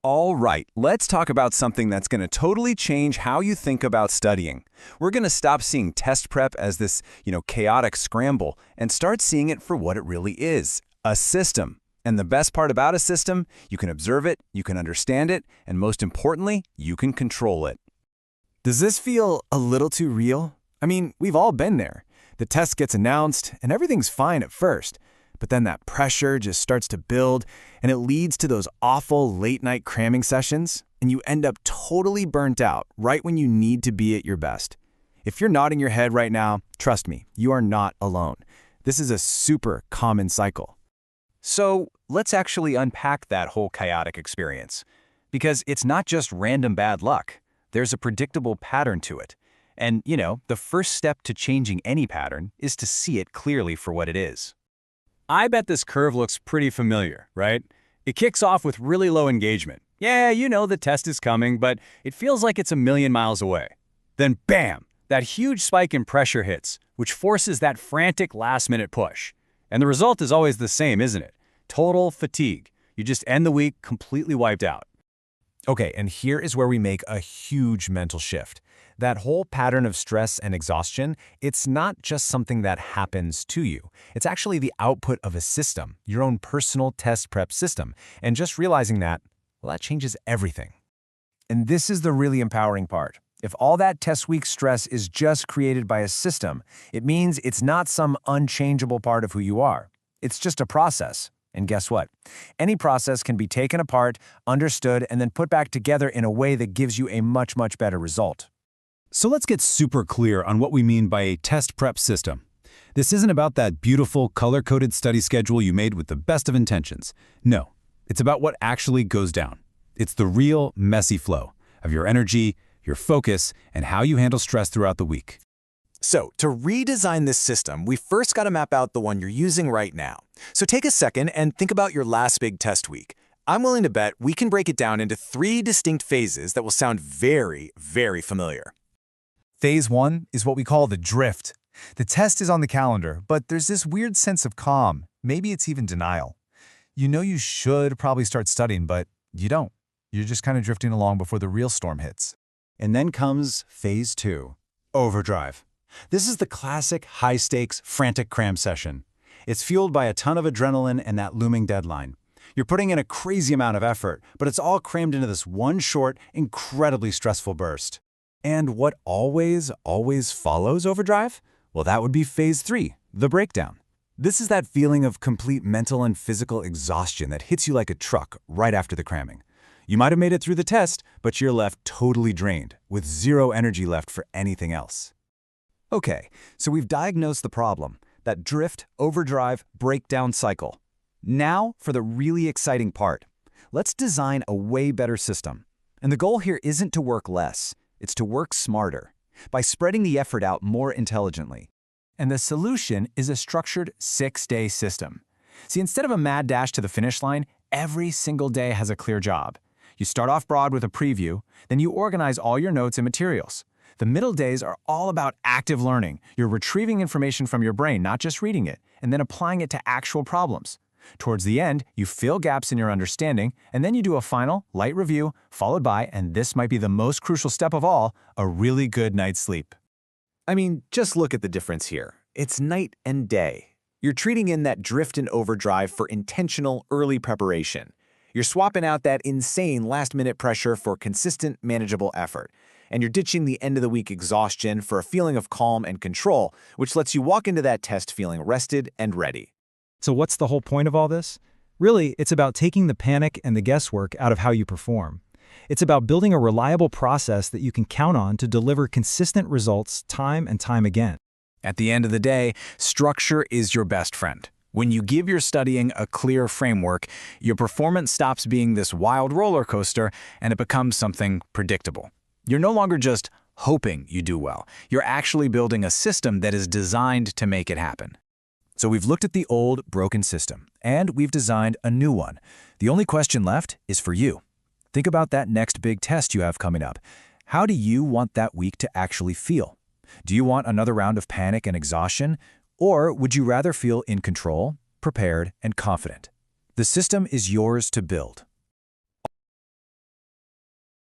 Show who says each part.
Speaker 1: All right, let's talk about something that's going to totally change how you think about studying. We're going to stop seeing test prep as this, chaotic scramble and start seeing it for what it really is, a system. And the best part about a system, you can observe it, you can understand it, and most importantly, you can control it.
Speaker 2: Does this feel a little too real? I mean, we've all been there. The test gets announced, and everything's fine at first. But then that pressure just starts to build, and it leads to those awful late-night cramming sessions, and you end up totally burnt out right when you need to be at your best. If you're nodding your head right now, trust me, you are not alone. This is a super common cycle.
Speaker 1: So let's actually unpack that whole chaotic experience. Because it's not just random bad luck. There's a predictable pattern to it. And, the first step to changing any pattern is to see it clearly for what it is.
Speaker 3: I bet this curve looks pretty familiar, right? It kicks off with really low engagement. Yeah, the test is coming, but it feels like it's a million miles away. Then bam, that huge spike in pressure hits, which forces that frantic last-minute push. And the result is always the same, isn't it? Total fatigue. You just end the week completely wiped out.
Speaker 2: Okay, and here is where we make a huge mental shift. That whole pattern of stress and exhaustion, it's not just something that happens to you. It's actually the output of a system, your own personal test prep system. And just realizing that, well, that changes everything. And this is the really empowering part. If all that test week stress is just created by a system, it means it's not some unchangeable part of who you are. It's just a process. And guess what? Any process can be taken apart, understood, and then put back together in a way that gives you a much, much better result.
Speaker 3: So let's get super clear on what we mean by a test prep system. This isn't about that beautiful, color-coded study schedule you made with the best of intentions. No, it's about what actually goes down. It's the real, messy flow of your energy, your focus, and how you handle stress throughout the week.
Speaker 4: So, to redesign this system, we first got to map out the one you're using right now. So take a second and think about your last big test week. I'm willing to bet we can break it down into 3 distinct phases that will sound very, very familiar.
Speaker 2: Phase 1 is what we call the drift. The test is on the calendar, but there's this weird sense of calm. Maybe it's even denial. You know you should probably start studying, but you don't. You're just kind of drifting along before the real storm hits.
Speaker 3: And then comes Phase 2, overdrive. This is the classic high-stakes, frantic cram session. It's fueled by a ton of adrenaline and that looming deadline. You're putting in a crazy amount of effort, but it's all crammed into this one short, incredibly stressful burst. And what always follows overdrive? Well, that would be Phase 3, the breakdown. This is that feeling of complete mental and physical exhaustion that hits you like a truck right after the cramming. You might have made it through the test, but you're left totally drained, with zero energy left for anything else. Okay, so we've diagnosed the problem, that drift, overdrive, breakdown cycle. Now for the really exciting part. Let's design a way better system. And the goal here isn't to work less, it's to work smarter, by spreading the effort out more intelligently. And the solution is a structured 6-day system. See, instead of a mad dash to the finish line, every single day has a clear job. You start off broad with a preview, then you organize all your notes and materials. The middle days are all about active learning. You're retrieving information from your brain, not just reading it, and then applying it to actual problems. Towards the end, you fill gaps in your understanding, and then you do a final, light review, followed by, and this might be the most crucial step of all, a really good night's sleep.
Speaker 4: I mean, just look at the difference here. It's night and day. You're treating in that drift and overdrive for intentional early preparation. You're swapping out that insane last-minute pressure for consistent, manageable effort. And you're ditching the end-of-the-week exhaustion for a feeling of calm and control, which lets you walk into that test feeling rested and ready.
Speaker 3: So what's the whole point of all this? Really, it's about taking the panic and the guesswork out of how you perform. It's about building a reliable process that you can count on to deliver consistent results time and time again.
Speaker 4: At the end of the day, structure is your best friend. When you give your studying a clear framework, your performance stops being this wild roller coaster and it becomes something predictable. You're no longer just hoping you do well. You're actually building a system that is designed to make it happen. So we've looked at the old, broken system, and we've designed a new one. The only question left is for you. Think about that next big test you have coming up. How do you want that week to actually feel? Do you want another round of panic and exhaustion? Or would you rather feel in control, prepared, and confident? The system is yours to build.